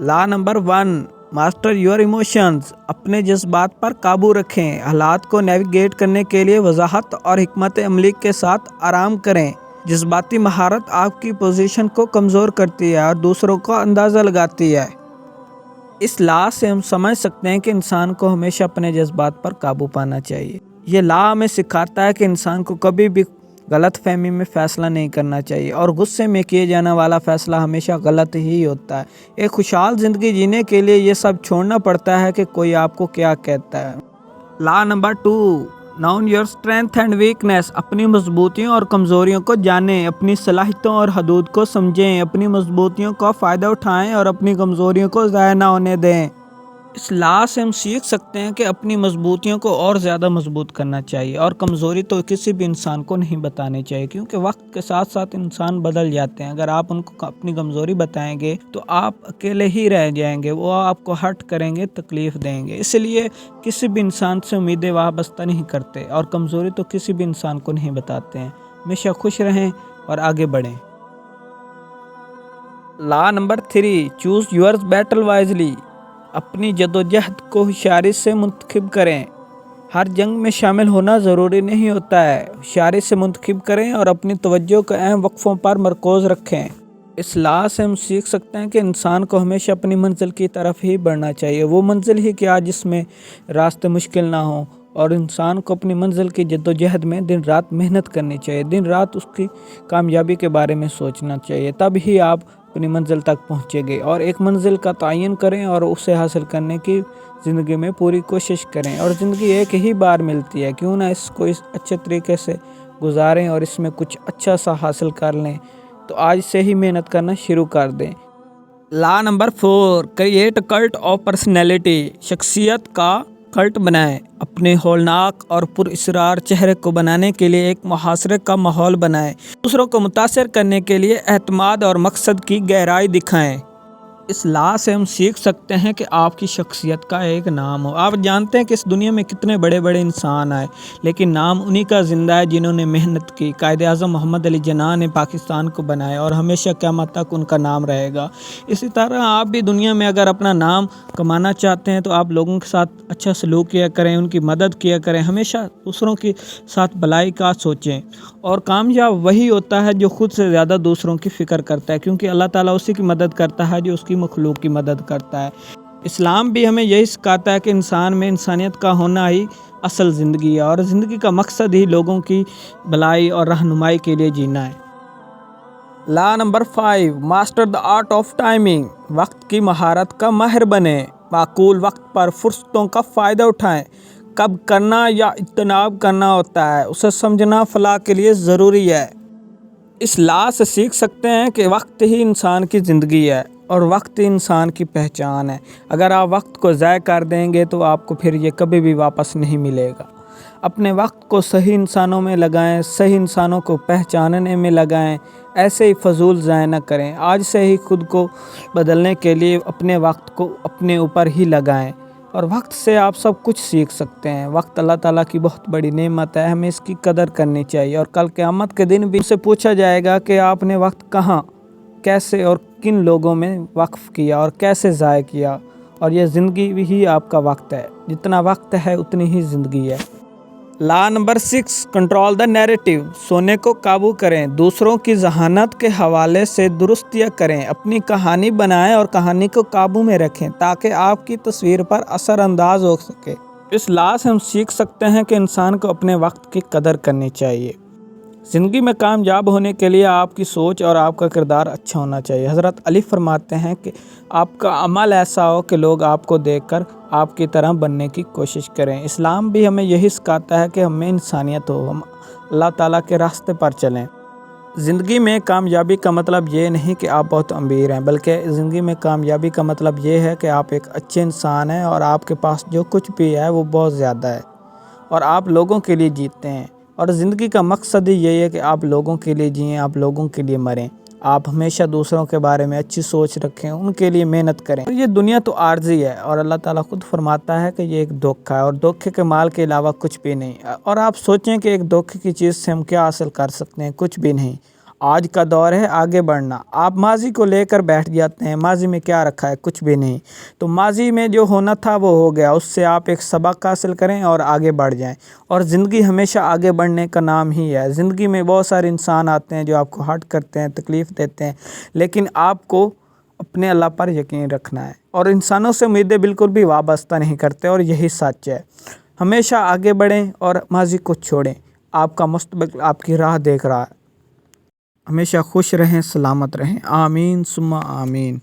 Law number 1، master your emotions, اپنے جذبات پر قابو رکھیں، حالات کو نیویگیٹ کرنے کے لیے وضاحت اور حکمت عملی کے ساتھ آرام کریں۔ جذباتی مہارت آپ کی پوزیشن کو کمزور کرتی ہے اور دوسروں کا اندازہ لگاتی ہے۔ اس لا سے ہم سمجھ سکتے ہیں کہ انسان کو ہمیشہ اپنے جذبات پر قابو پانا چاہیے۔ یہ لا ہمیں سکھاتا ہے کہ انسان کو کبھی بھی غلط فہمی میں فیصلہ نہیں کرنا چاہیے اور غصے میں کیے جانے والا فیصلہ ہمیشہ غلط ہی ہوتا ہے۔ ایک خوشحال زندگی جینے کے لیے یہ سب چھوڑنا پڑتا ہے کہ کوئی آپ کو کیا کہتا ہے۔ Law number 2، know your strength and weakness, اپنی مضبوطیوں اور کمزوریوں کو جانیں، اپنی صلاحیتوں اور حدود کو سمجھیں، اپنی مضبوطیوں کا فائدہ اٹھائیں اور اپنی کمزوریوں کو ضائع نہ ہونے دیں۔ اس لا سے ہم سیکھ سکتے ہیں کہ اپنی مضبوطیوں کو اور زیادہ مضبوط کرنا چاہیے اور کمزوری تو کسی بھی انسان کو نہیں بتانی چاہیے، کیونکہ وقت کے ساتھ ساتھ انسان بدل جاتے ہیں۔ اگر آپ ان کو اپنی کمزوری بتائیں گے تو آپ اکیلے ہی رہ جائیں گے، وہ آپ کو ہرٹ کریں گے، تکلیف دیں گے۔ اس لیے کسی بھی انسان سے امیدیں وابستہ نہیں کرتے اور کمزوری تو کسی بھی انسان کو نہیں بتاتے ہیں۔ ہمیشہ خوش رہیں اور آگے بڑھیں۔ Law number 3، choose yours battle wisely, اپنی جدوجہد کو ہوشیاری سے منتخب کریں۔ ہر جنگ میں شامل ہونا ضروری نہیں ہوتا ہے، ہوشیاری سے منتخب کریں اور اپنی توجہ کو اہم وقفوں پر مرکوز رکھیں۔ اس لا سے ہم سیکھ سکتے ہیں کہ انسان کو ہمیشہ اپنی منزل کی طرف ہی بڑھنا چاہیے۔ وہ منزل ہی کیا جس میں راستے مشکل نہ ہوں، اور انسان کو اپنی منزل کی جدوجہد میں دن رات محنت کرنی چاہیے، دن رات اس کی کامیابی کے بارے میں سوچنا چاہیے، تب ہی آپ اپنی منزل تک پہنچیں گے۔ اور ایک منزل کا تعین کریں اور اسے حاصل کرنے کی زندگی میں پوری کوشش کریں۔ اور زندگی ایک ہی بار ملتی ہے، کیوں نہ اس کو اس اچھے طریقے سے گزاریں اور اس میں کچھ اچھا سا حاصل کر لیں، تو آج سے ہی محنت کرنا شروع کر دیں۔ Law number 4، create cult of personality, شخصیت کا کلٹ بنائیں۔ اپنے ہولناک اور پراسرار چہرے کو بنانے کے لیے ایک محاصرے کا ماحول بنائیں۔ دوسروں کو متاثر کرنے کے لیے اعتماد اور مقصد کی گہرائی دکھائیں۔ اس لا سے ہم سیکھ سکتے ہیں کہ آپ کی شخصیت کا ایک نام ہو۔ آپ جانتے ہیں کہ اس دنیا میں کتنے بڑے بڑے انسان آئے، لیکن نام انہی کا زندہ ہے جنہوں نے محنت کی۔ قائد اعظم محمد علی جناح نے پاکستان کو بنایا اور ہمیشہ قیامت تک ان کا نام رہے گا۔ اسی طرح آپ بھی دنیا میں اگر اپنا نام کمانا چاہتے ہیں تو آپ لوگوں کے ساتھ اچھا سلوک کیا کریں، ان کی مدد کیا کریں، ہمیشہ دوسروں کے ساتھ بھلائی کا سوچیں۔ اور کامیاب وہی ہوتا ہے جو خود سے زیادہ دوسروں کی فکر کرتا ہے، کیونکہ اللہ تعالیٰ اسی کی مدد کرتا ہے جو اس کی مخلوق کی مدد کرتا ہے۔ اسلام بھی ہمیں یہی سکھاتا ہے کہ انسان میں انسانیت کا ہونا ہی اصل زندگی ہے اور زندگی کا مقصد ہی لوگوں کی بھلائی اور رہنمائی کے لیے جینا ہے۔ Law number 5، master the art of timing, وقت کی مہارت کا ماہر بنیں۔ معقول وقت پر فرصتوں کا فائدہ اٹھائیں۔ کب کرنا یا اجتناب کرنا ہوتا ہے، اسے سمجھنا فلاح کے لیے ضروری ہے۔ اس لا سے سیکھ سکتے ہیں کہ وقت ہی انسان کی زندگی ہے اور وقت ہی انسان کی پہچان ہے۔ اگر آپ وقت کو ضائع کر دیں گے تو آپ کو پھر یہ کبھی بھی واپس نہیں ملے گا۔ اپنے وقت کو صحیح انسانوں میں لگائیں، صحیح انسانوں کو پہچاننے میں لگائیں، ایسے ہی فضول ضائع نہ کریں۔ آج سے ہی خود کو بدلنے کے لیے اپنے وقت کو اپنے اوپر ہی لگائیں، اور وقت سے آپ سب کچھ سیکھ سکتے ہیں۔ وقت اللہ تعالیٰ کی بہت بڑی نعمت ہے، ہمیں اس کی قدر کرنی چاہیے۔ اور کل قیامت کے دن بھی سے پوچھا جائے گا کہ آپ نے وقت کہاں، کیسے اور کن لوگوں میں وقف کیا اور کیسے ضائع کیا۔ اور یہ زندگی ہی آپ کا وقت ہے، جتنا وقت ہے اتنی ہی زندگی ہے۔ Law number 6، control the narrative, سونے کو قابو کریں۔ دوسروں کی ذہانت کے حوالے سے درستیاں کریں، اپنی کہانی بنائیں اور کہانی کو قابو میں رکھیں تاکہ آپ کی تصویر پر اثر انداز ہو سکے۔ اس لا سے ہم سیکھ سکتے ہیں کہ انسان کو اپنے وقت کی قدر کرنی چاہیے۔ زندگی میں کامیاب ہونے کے لیے آپ کی سوچ اور آپ کا کردار اچھا ہونا چاہیے۔ حضرت علی فرماتے ہیں کہ آپ کا عمل ایسا ہو کہ لوگ آپ کو دیکھ کر آپ کی طرح بننے کی کوشش کریں۔ اسلام بھی ہمیں یہی سکھاتا ہے کہ ہم میں انسانیت ہو، ہم اللہ تعالیٰ کے راستے پر چلیں۔ زندگی میں کامیابی کا مطلب یہ نہیں کہ آپ بہت امیر ہیں، بلکہ زندگی میں کامیابی کا مطلب یہ ہے کہ آپ ایک اچھے انسان ہیں اور آپ کے پاس جو کچھ بھی ہے وہ بہت زیادہ ہے اور آپ لوگوں کے لیے جیتے ہیں۔ اور زندگی کا مقصد ہی یہی ہے کہ آپ لوگوں کے لیے جئیں، آپ لوگوں کے لیے مریں۔ آپ ہمیشہ دوسروں کے بارے میں اچھی سوچ رکھیں، ان کے لیے محنت کریں۔ یہ دنیا تو عارضی ہے اور اللہ تعالیٰ خود فرماتا ہے کہ یہ ایک دھوکہ ہے اور دھوکے کے مال کے علاوہ کچھ بھی نہیں۔ اور آپ سوچیں کہ ایک دھوکے کی چیز سے ہم کیا حاصل کر سکتے ہیں؟ کچھ بھی نہیں۔ آج کا دور ہے آگے بڑھنا۔ آپ ماضی کو لے کر بیٹھ جاتے ہیں، ماضی میں کیا رکھا ہے، کچھ بھی نہیں۔ تو ماضی میں جو ہونا تھا وہ ہو گیا، اس سے آپ ایک سبق حاصل کریں اور آگے بڑھ جائیں۔ اور زندگی ہمیشہ آگے بڑھنے کا نام ہی ہے۔ زندگی میں بہت سارے انسان آتے ہیں جو آپ کو ہرٹ کرتے ہیں، تکلیف دیتے ہیں، لیکن آپ کو اپنے اللہ پر یقین رکھنا ہے، اور انسانوں سے امیدیں بالکل بھی وابستہ نہیں کرتے، اور یہی سچ ہے۔ ہمیشہ آگے بڑھیں اور ماضی کو چھوڑیں۔ آپ کا مستقبل آپ کی راہ دیکھ رہا ہے۔ ہمیشہ خوش رہیں، سلامت رہیں۔ آمین ثم آمین۔